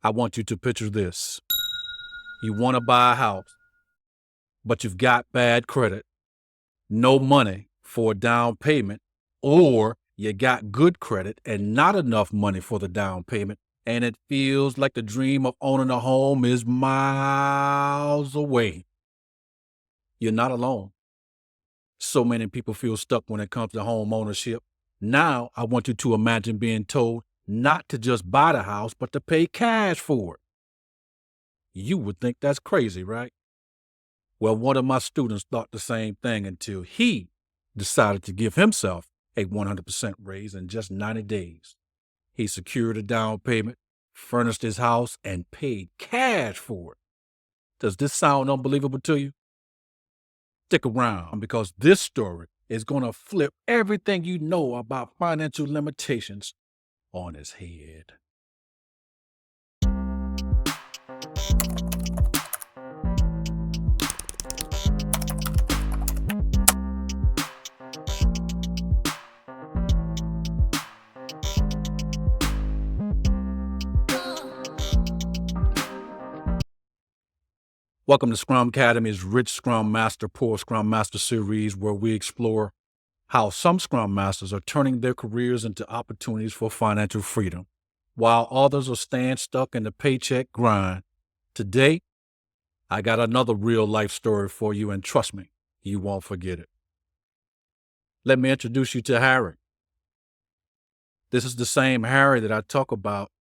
I want you to picture this. You want to buy a house, but you've got bad credit, no money for a down payment, or you got good credit and not enough money for the down payment, and it feels like the dream of owning a home is miles away. You're not alone. So many people feel stuck when it comes to home ownership. Now, I want you to imagine being told not to just buy the house, but to pay cash for it. You would think that's crazy, right? Well, one of my students thought the same thing until he decided to give himself a 100% raise in just 90 days. He secured a down payment, furnished his house, and paid cash for it. Does this sound unbelievable to you? Stick around because this story is going to flip everything you know about financial limitations on its head. Welcome to SCRUMcademy's Rich Scrum Master, Poor Scrum Master series, where we explore how some Scrum Masters are turning their careers into opportunities for financial freedom, while others are staying stuck in the paycheck grind. Today, I got another real-life story for you, and trust me, you won't forget it. Let me introduce you to Harry. This is the same Harry that I talk about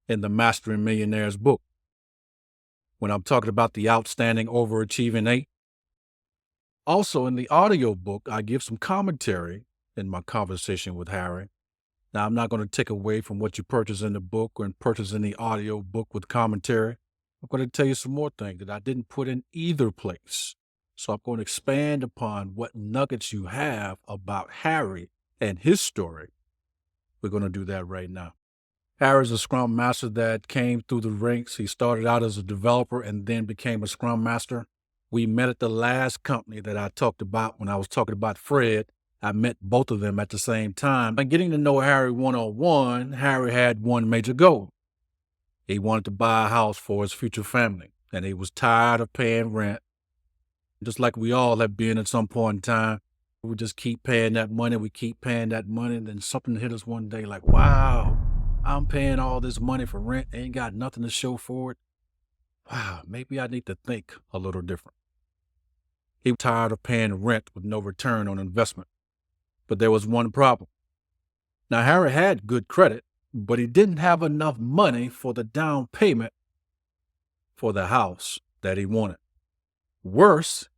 in the Mastering Millionaires book. When I'm talking about the outstanding overachieving 8. Also, in the audio book, I give some commentary in my conversation with Harry. Now, I'm not going to take away from what you purchase in the book or purchase in the audio book with commentary. I'm going to tell you some more things that I didn't put in either place. So I'm going to expand upon what nuggets you have about Harry and his story. We're going to do that right now. Harry's a Scrum Master that came through the ranks. He started out as a developer and then became a Scrum Master. We met at the last company that I talked about when I was talking about Fred. I met both of them at the same time. And getting to know Harry one-on-one, Harry had one major goal. He wanted to buy a house for his future family, and he was tired of paying rent. Just like we all have been at some point in time, we just keep paying that money. We keep paying that money, and then something hit us one day like, wow, I'm paying all this money for rent, ain't got nothing to show for it. Wow, maybe I need to think a little different. He was tired of paying rent with no return on investment. But there was one problem. Now, Harry had good credit, but he didn't have enough money for the down payment for the house that he wanted. Worse,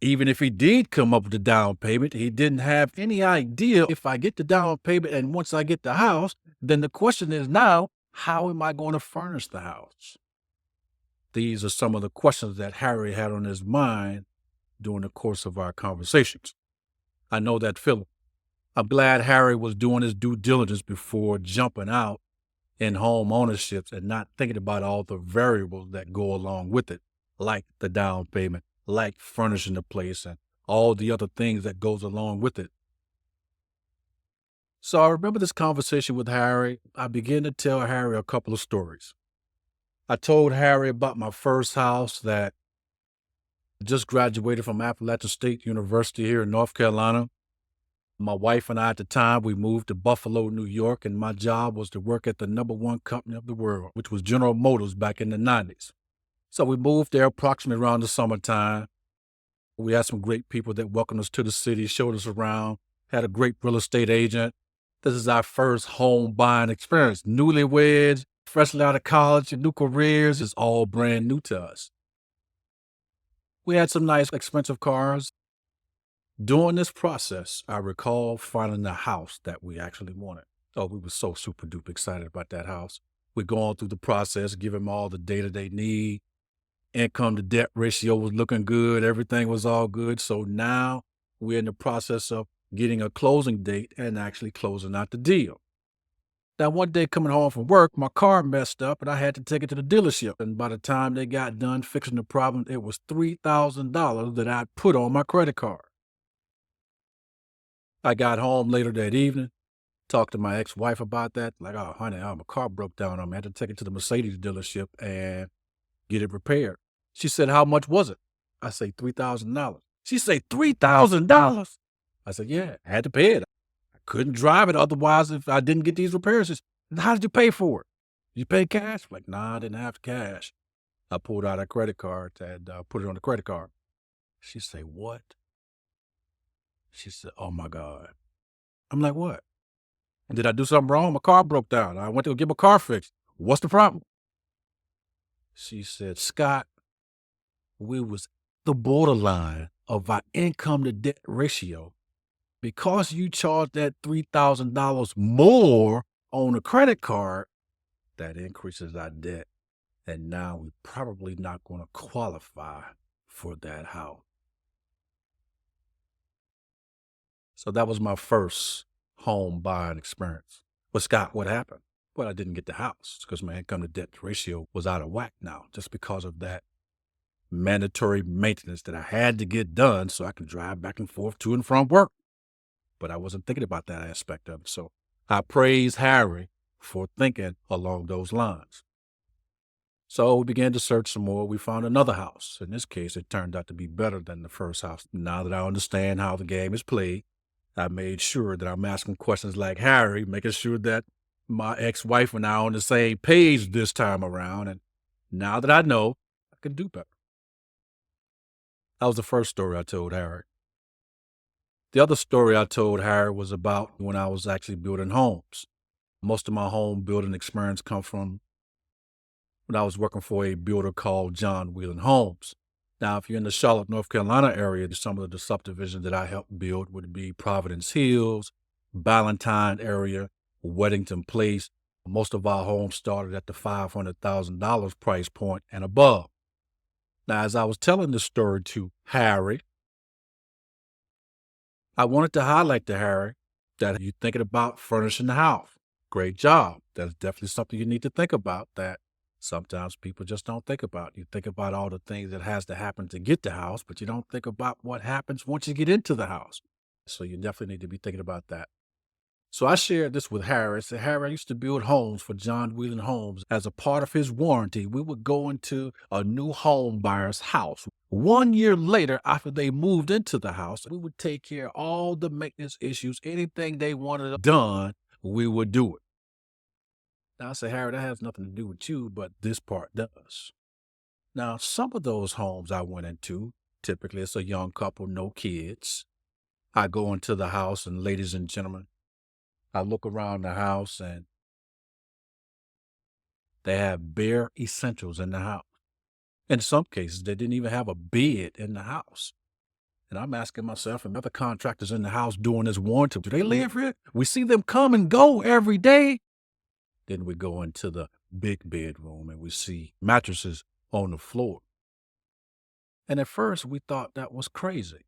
even if he did come up with the down payment, he didn't have any idea if I get the down payment and once I get the house, then the question is now, how am I going to furnish the house? These are some of the questions that Harry had on his mind during the course of our conversations. I know that feeling. I'm glad Harry was doing his due diligence before jumping out in home ownership and not thinking about all the variables that go along with it, like the down payment, like furnishing the place, and all the other things that goes along with it. So I remember this conversation with Harry. I began to tell Harry a couple of stories. I told Harry about my first house that just graduated from Appalachian State University here in North Carolina. My wife and I at the time, we moved to Buffalo, New York, and my job was to work at the #1 company of the world, which was General Motors back in the 90s. So we moved there approximately around the summertime. We had some great people that welcomed us to the city, showed us around, had a great real estate agent. This is our first home buying experience. Newlyweds, freshly out of college, and new careers is all brand new to us. We had some nice expensive cars. During this process, I recall finding the house that we actually wanted. Oh, we were so super duper excited about that house. We're going through the process, give them all the data they need. Income to debt ratio was looking good. Everything was all good. So now we're in the process of getting a closing date and actually closing out the deal. Now, one day coming home from work, my car messed up and I had to take it to the dealership. And by the time they got done fixing the problem, it was $3,000 that I'd put on my credit card. I got home later that evening, Talked to my ex-wife about that. Like, oh, honey, my car broke down on me. I had to take it to the Mercedes dealership and get it repaired. She said, how much was it? I say, $3,000. She say, $3,000? I said, yeah, I had to pay it. I couldn't drive it otherwise if I didn't get these repairs. She said, how did you pay for it? You pay cash? I'm like, nah, I didn't have cash. I pulled out a credit card and put it on the credit card. She say, what? She said, oh my God. I'm like, what? Did I do something wrong? My car broke down. I went to go get my car fixed. What's the problem? She said, Scott, we was the borderline of our income to debt ratio. Because you charged that $3,000 more on a credit card, that increases our debt. And now we're probably not going to qualify for that house. So that was my first home buying experience. But Scott, what happened? Well, I didn't get the house because my income to debt ratio was out of whack now, just because of that mandatory maintenance that I had to get done so I can drive back and forth to and from work. But I wasn't thinking about that aspect of it. So I praise Harry for thinking along those lines. So we began to search some more. We found another house. In this case, it turned out to be better than the first house. Now that I understand how the game is played, I made sure that I'm asking questions like Harry, making sure that my ex-wife and I are on the same page this time around. And now that I know, I can do better. That was the first story I told Harry. The other story I told Harry was about when I was actually building homes. Most of my home building experience come from when I was working for a builder called John Wheelan Homes. Now, if you're in the Charlotte, North Carolina area, some of the subdivisions that I helped build would be Providence Hills, Ballantyne area, Weddington Place. Most of our homes started at the $500,000 price point and above. Now, as I was telling this story to Harry, I wanted to highlight to Harry that you're thinking about furnishing the house. Great job. That's definitely something you need to think about that sometimes people just don't think about. You think about all the things that has to happen to get the house, but you don't think about what happens once you get into the house. So you definitely need to be thinking about that. So I shared this with Harry. I said, Harry, I used to build homes for John Wheelan Homes. As a part of his warranty, we would go into a new home buyer's house. 1 year later, after they moved into the house, we would take care of all the maintenance issues. Anything they wanted done, we would do it. Now I said, Harry, that has nothing to do with you, but this part does. Now, some of those homes I went into, typically it's a young couple, no kids. I go into the house and ladies and gentlemen, I look around the house and they have bare essentials in the house. In some cases, they didn't even have a bed in the house. And I'm asking myself, and other contractors in the house doing this warranty, do they live here? We see them come and go every day. Then we go into the big bedroom and we see mattresses on the floor. And at first we thought that was crazy.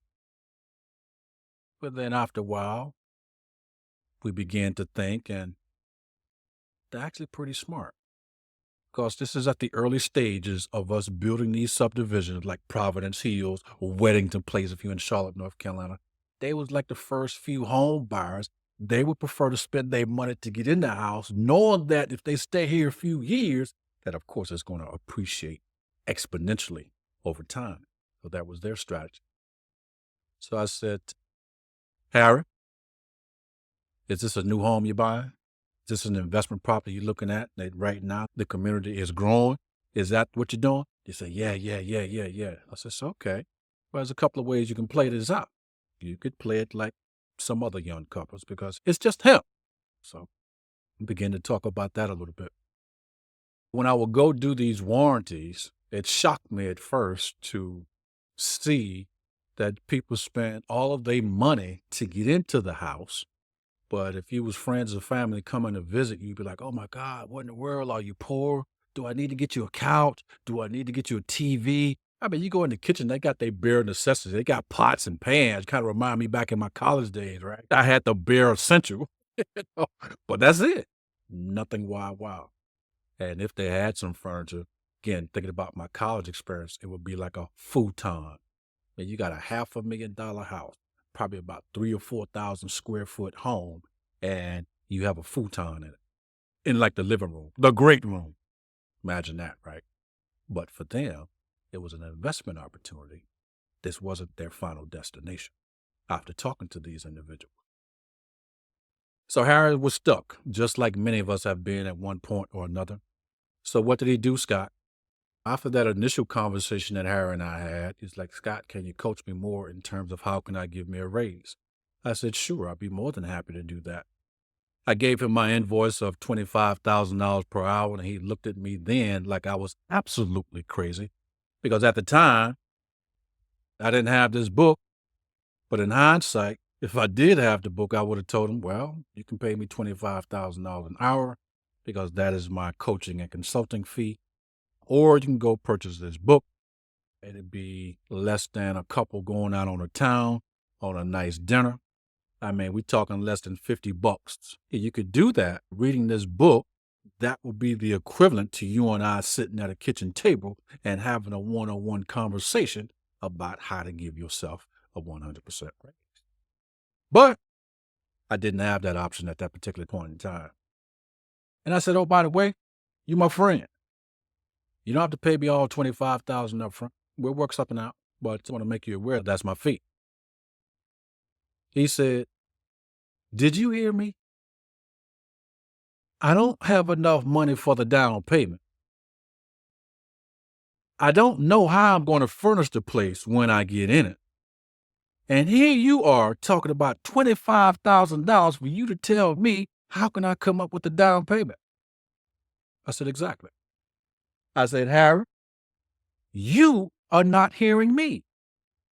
But then after a while, we began to think, and they're actually pretty smart. Because this is at the early stages of us building these subdivisions like Providence Hills or Weddington Place if you're in Charlotte, North Carolina. They was like the first few home buyers. They would prefer to spend their money to get in the house, knowing that if they stay here a few years, that of course it's going to appreciate exponentially over time. So that was their strategy. So I said, Harry, is this a new home you're buying? Is this an investment property you're looking at that right now the community is growing? Is that what you're doing? They say, yeah. I said, so, okay. Well, there's a couple of ways you can play this out. You could play it like some other young couples because it's just him. So we begin to talk about that a little bit. When I would go do these warranties, it shocked me at first to see that people spend all of their money to get into the house. But if you was friends or family coming to visit, you'd be like, oh my God, what in the world? Are you poor? Do I need to get you a couch? Do I need to get you a TV? I mean, you go in the kitchen, they got their bare necessities. They got pots and pans. Kind of remind me back in my college days, right? I had the bare essential, but that's it. Nothing wow. And if they had some furniture, again, thinking about my college experience, it would be like a futon. And you got a $500,000 house, probably about 3,000 or 4,000 square foot home. And You have a futon in it, in like the living room, the great room. Imagine that, right? But for them, it was an investment opportunity. This wasn't their final destination after talking to these individuals. So Harry was stuck, just like many of us have been at one point or another. So what did he do, Scott? After that initial conversation that Harry and I had, he's like, Scott, can you coach me more in terms of how can I give me a raise? I said, sure, I'd be more than happy to do that. I gave him my invoice of $25,000 per hour, and he looked at me then like I was absolutely crazy because at the time, I didn't have this book. But in hindsight, if I did have the book, I would have told him, well, you can pay me $25,000 an hour because that is my coaching and consulting fee. Or you can go purchase this book. It'd be less than a couple going out on a town on a nice dinner. I mean, we're talking less than $50. If you could do that, reading this book, that would be the equivalent to you and I sitting at a kitchen table and having a one-on-one conversation about how to give yourself a 100% raise. But I didn't have that option at that particular point in time. And I said, oh, by the way, you my friend. You don't have to pay me all $25,000 up front. We'll work something out, but I want to make you aware that's my fee. He said, did you hear me? I don't have enough money for the down payment. I don't know how I'm going to furnish the place when I get in it. And here you are talking about $25,000 for you to tell me how can I come up with the down payment? I said, exactly. I said, Harry, you are not hearing me.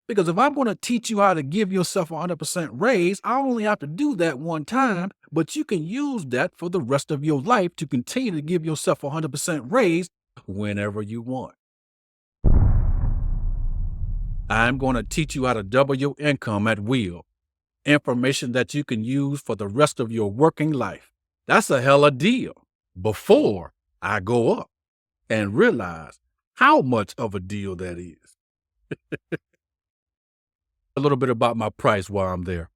Because if I'm going to teach you how to give yourself a 100% raise, I only have to do that one time, but you can use that for the rest of your life to continue to give yourself a 100% raise whenever you want. I'm going to teach you how to double your income at will. Information that you can use for the rest of your working life. That's a hella deal. Before I go up and realize how much of a deal that is. A little bit about my price while I'm there.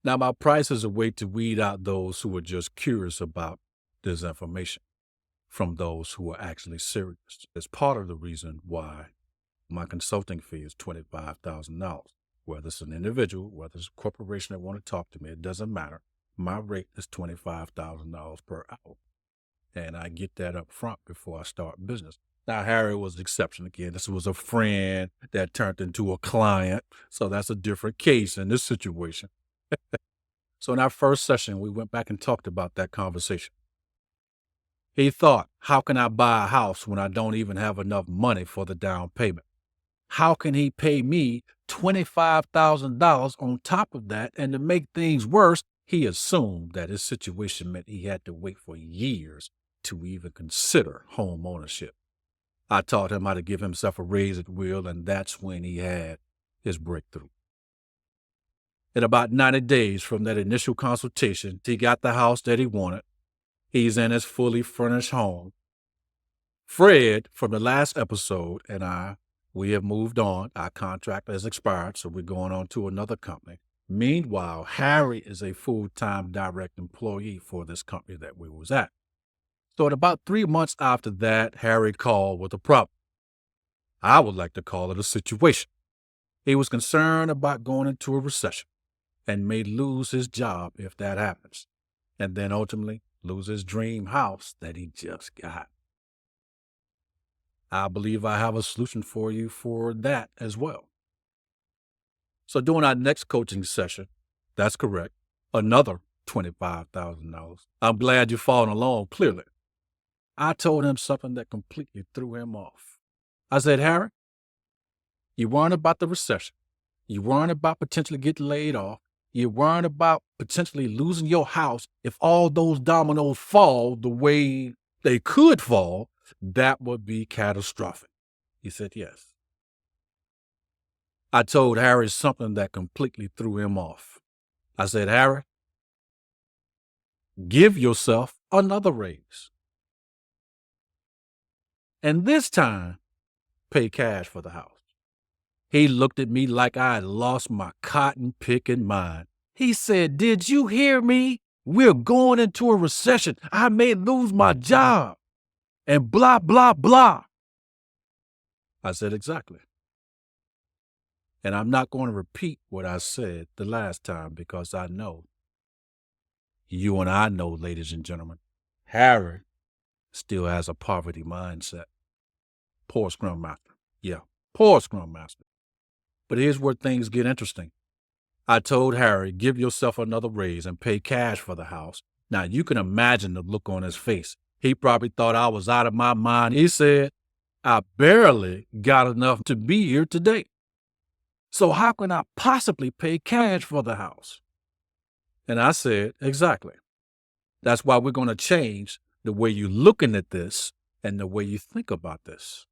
Now, my price is a way to weed out those who are just curious about this information from those who are actually serious. It's part of the reason why my consulting fee is $25,000. Whether it's an individual, whether it's a corporation that want to talk to me, it doesn't matter. My rate is $25,000 per hour. And I get that up front before I start business. Now, Harry was the exception again. This was a friend that turned into a client. So that's a different case in this situation. So in our first session, we went back and talked about that conversation. He thought, how can I buy a house when I don't even have enough money for the down payment? How can he pay me $25,000 on top of that? And to make things worse, he assumed that his situation meant he had to wait for years to even consider home ownership. I taught him how to give himself a raise at will, and that's when he had his breakthrough. In about 90 days from that initial consultation, he got the house that he wanted. He's in his fully furnished home. Fred, from the last episode, and we have moved on. Our contract has expired, so we're going on to another company. Meanwhile, Harry is a full-time direct employee for this company that we was at. So in about 3 months after that, Harry called with a problem. I would like to call it a situation. He was concerned about going into a recession and may lose his job if that happens, and then ultimately lose his dream house that he just got. I believe I have a solution for you for that as well. So during our next coaching session, that's correct, another $25,000. I'm glad you're following along clearly. I told him something that completely threw him off. I said, Harry, you weren't about the recession. You weren't about potentially getting laid off. You weren't about potentially losing your house. If all those dominoes fall the way they could fall, that would be catastrophic. He said, yes. I told Harry something that completely threw him off. I said, Harry, give yourself another raise. And this time, pay cash for the house. He looked at me like I had lost my cotton picking mind. He said, did you hear me? We're going into a recession. I may lose my job. And blah, blah, blah. I said, exactly. And I'm not going to repeat what I said the last time because I know, you and I know, ladies and gentlemen, Harry still has a poverty mindset. Poor Scrum Master. Yeah, poor Scrum Master. But here's where things get interesting. I told Harry, give yourself another raise and pay cash for the house. Now, you can imagine the look on his face. He probably thought I was out of my mind. He said, I barely got enough to be here today. So how can I possibly pay cash for the house? And I said, exactly. That's why we're going to change the way you're looking at this and the way you think about this.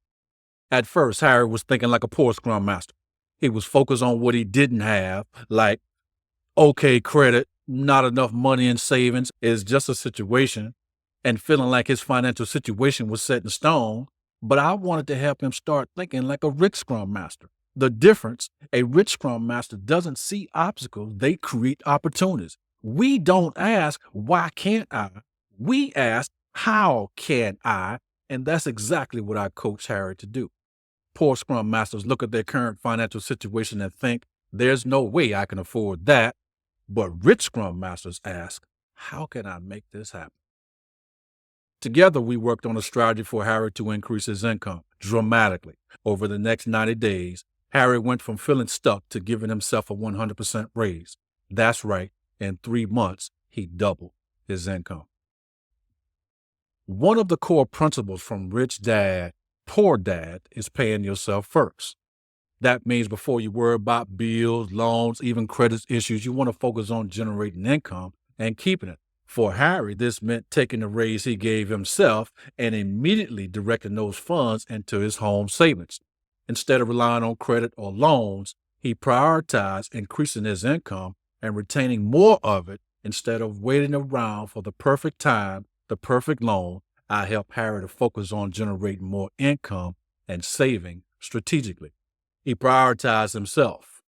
At first, Harry was thinking like a poor Scrum Master. He was focused on what he didn't have, like, okay, credit, not enough money in savings is just a situation, and feeling like his financial situation was set in stone. But I wanted to help him start thinking like a Rich Scrum Master. The difference, a Rich Scrum Master doesn't see obstacles, they create opportunities. We don't ask, why can't I? We ask, how can I? And that's exactly what I coach Harry to do. Poor Scrum Masters look at their current financial situation and think, there's no way I can afford that. But Rich Scrum Masters ask, how can I make this happen? Together, we worked on a strategy for Harry to increase his income dramatically. Over the next 90 days, Harry went from feeling stuck to giving himself a 100% raise. That's right, in 3 months, he doubled his income. One of the core principles from Rich Dad, Poor Dad is paying yourself first. That means before you worry about bills, loans, even credit issues, you want to focus on generating income and keeping it. For Harry, this meant taking the raise he gave himself and immediately directing those funds into his home savings. Instead of relying on credit or loans, he prioritized increasing his income and retaining more of it instead of waiting around for the perfect time, the perfect loan. I helped Harry to focus on generating more income and saving strategically. He prioritized himself,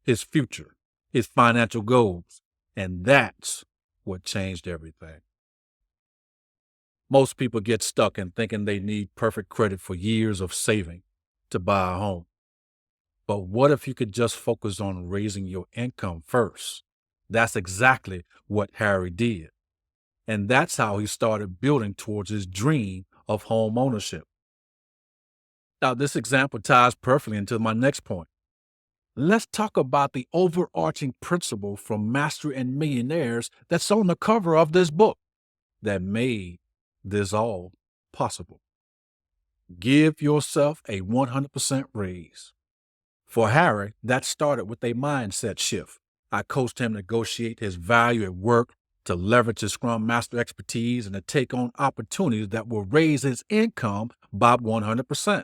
his future, his financial goals, and that's what changed everything. Most people get stuck in thinking they need perfect credit for years of saving to buy a home. But what if you could just focus on raising your income first? That's exactly what Harry did. And that's how he started building towards his dream of home ownership. Now, this example ties perfectly into my next point. Let's talk about the overarching principle from Master and Millionaires that's on the cover of this book that made this all possible. Give yourself a 100% raise. For Harry, that started with a mindset shift. I coached him to negotiate his value at work, to leverage his Scrum Master expertise, and to take on opportunities that will raise his income by 100%.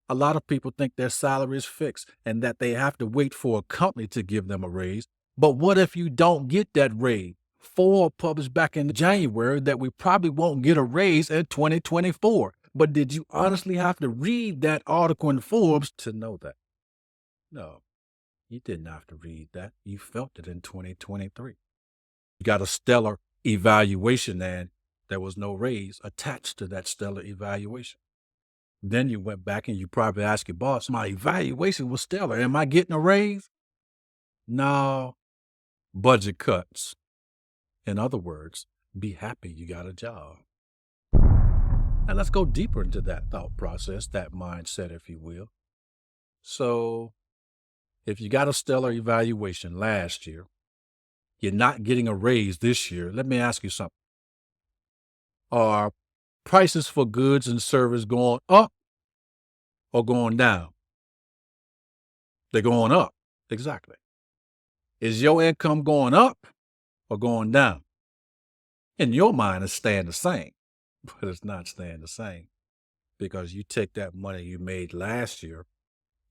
A lot of people think their salary is fixed and that they have to wait for a company to give them a raise. But what if you don't get that raise? Forbes published back in January that we probably won't get a raise in 2024. But did you honestly have to read that article in Forbes to know that? No, you didn't have to read that. You felt it in 2023. You got a stellar evaluation and there was no raise attached to that stellar evaluation. Then you went back and you probably asked your boss, my evaluation was stellar. Am I getting a raise? No. Budget cuts. In other words, be happy you got a job. Now let's go deeper into that thought process, that mindset, if you will. So if you got a stellar evaluation last year, you're not getting a raise this year. Let me ask you something. Are prices for goods and services going up or going down? They're going up. Exactly. Is your income going up or going down? In your mind, it's staying the same, but it's not staying the same because you take that money you made last year,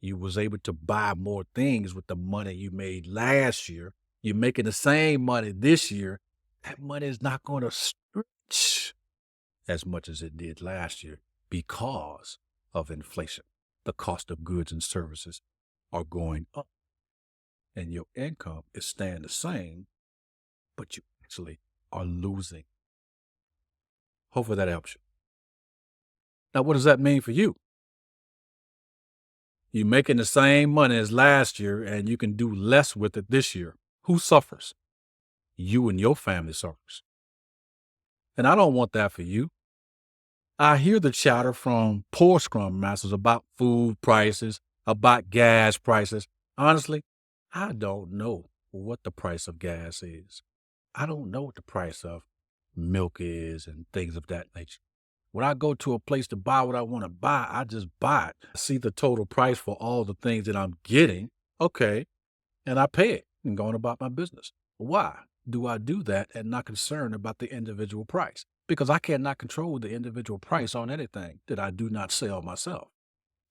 you was able to buy more things with the money you made last year. You're making the same money this year. That money is not going to stretch as much as it did last year because of inflation. The cost of goods and services are going up. And your income is staying the same, but you actually are losing. Hopefully that helps you. Now, what does that mean for you? You're making the same money as last year and you can do less with it this year. Who suffers? You and your family suffers. And I don't want that for you. I hear the chatter from poor Scrum Masters about food prices, about gas prices. Honestly, I don't know what the price of gas is. I don't know what the price of milk is and things of that nature. When I go to a place to buy what I want to buy, I just buy it. I see the total price for all the things that I'm getting. Okay. And I pay it and go on about my business. Why do I do that and not concerned about the individual price? Because I cannot control the individual price on anything that I do not sell myself.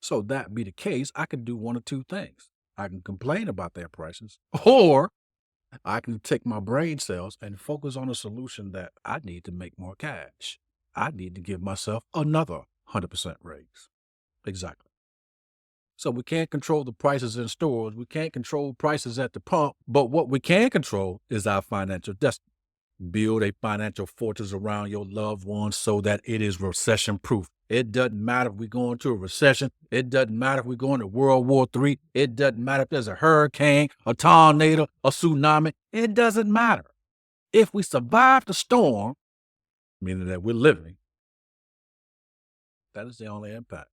So that be the case, I can do one or two things. I can complain about their prices, or I can take my brain cells and focus on a solution that I need to make more cash. I need to give myself another 100% raise. Exactly. So we can't control the prices in stores. We can't control prices at the pump. But what we can control is our financial destiny. Build a financial fortress around your loved ones so that it is recession proof. It doesn't matter if we go into a recession. It doesn't matter if we go into World War III. It doesn't matter if there's a hurricane, a tornado, a tsunami. It doesn't matter. If we survive the storm, meaning that we're living, that is the only impact.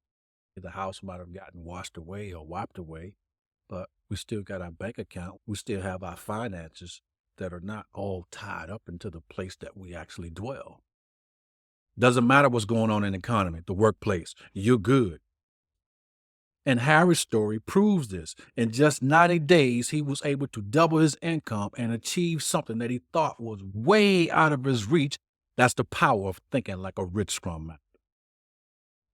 The house might have gotten washed away or wiped away, but we still got our bank account. We still have our finances that are not all tied up into the place that we actually dwell. Doesn't matter what's going on in the economy, the workplace, you're good. And Harry's story proves this. In just 90 days, he was able to double his income and achieve something that he thought was way out of his reach. That's the power of thinking like a rich Scrum Master.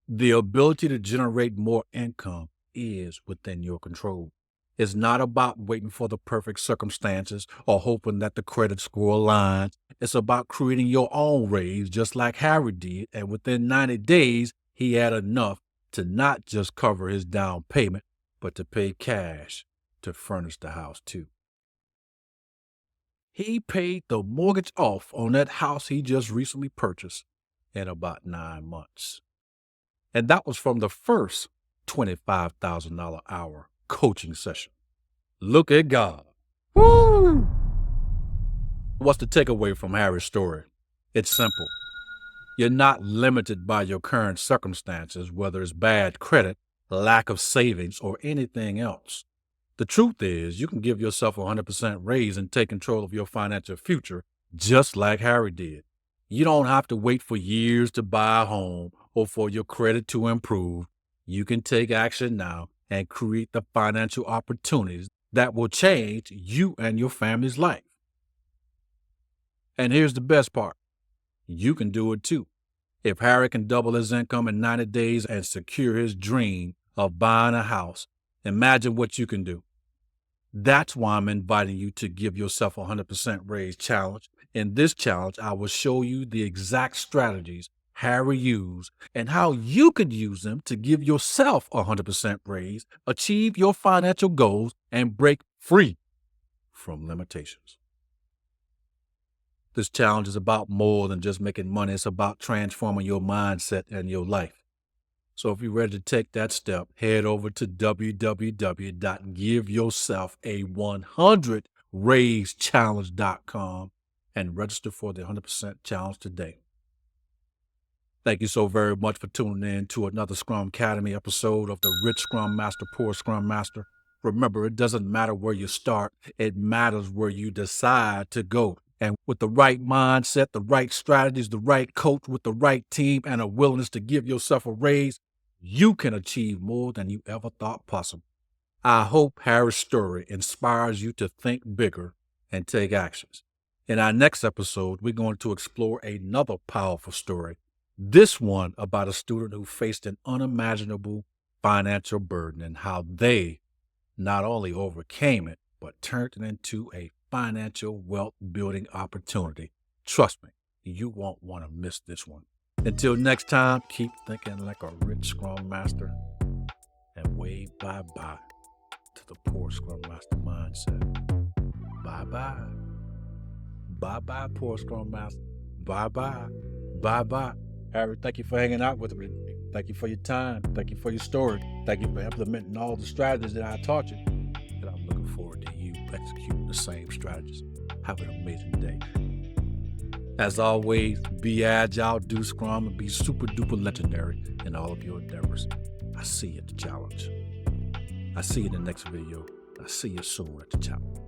The ability to generate more income is within your control. It's not about waiting for the perfect circumstances or hoping that the credit score aligns. It's about creating your own raise, just like Harry did. And within 90 days, he had enough to not just cover his down payment, but to pay cash to furnish the house too. He paid the mortgage off on that house he just recently purchased in about 9 months. And that was from the first $25,000 hour coaching session. Look at God. Woo! What's the takeaway from Harry's story? It's simple. You're not limited by your current circumstances, whether it's bad credit, lack of savings, or anything else. The truth is, you can give yourself a 100% raise and take control of your financial future, just like Harry did. You don't have to wait for years to buy a home or for your credit to improve. You can take action now and create the financial opportunities that will change you and your family's life. And here's the best part. You can do it too. If Harry can double his income in 90 days and secure his dream of buying a house, imagine what you can do. That's why I'm inviting you to give yourself a 100% raise challenge. In this challenge, I will show you the exact strategies Harry used and how you could use them to give yourself a 100% raise, achieve your financial goals, and break free from limitations. This challenge is about more than just making money. It's about transforming your mindset and your life. So if you're ready to take that step, head over to www.giveyourself100raisechallenge.com and register for the 100% challenge today. Thank you so very much for tuning in to another SCRUMcademy episode of the Rich Scrum Master, Poor Scrum Master. Remember, it doesn't matter where you start. It matters where you decide to go. And with the right mindset, the right strategies, the right coach with the right team, and a willingness to give yourself a raise, you can achieve more than you ever thought possible. I hope Harry's story inspires you to think bigger and take actions. In our next episode, we're going to explore another powerful story. This one about a student who faced an unimaginable financial burden and how they not only overcame it, but turned it into a financial wealth building opportunity. Trust me, you won't want to miss this one. Until next time, keep thinking like a rich Scrum Master and wave bye-bye to the poor Scrum Master mindset. Bye-bye. Bye-bye, poor Scrum Master. Bye-bye. Bye-bye. Harry, thank you for hanging out with me. Thank you for your time. Thank you for your story. Thank you for implementing all the strategies that I taught you. And I'm looking forward to you executing the same strategies. Have an amazing day. As always, be agile, do Scrum, and be super duper legendary in all of your endeavors. I see you at the challenge. I see you in the next video. I see you soon at the challenge.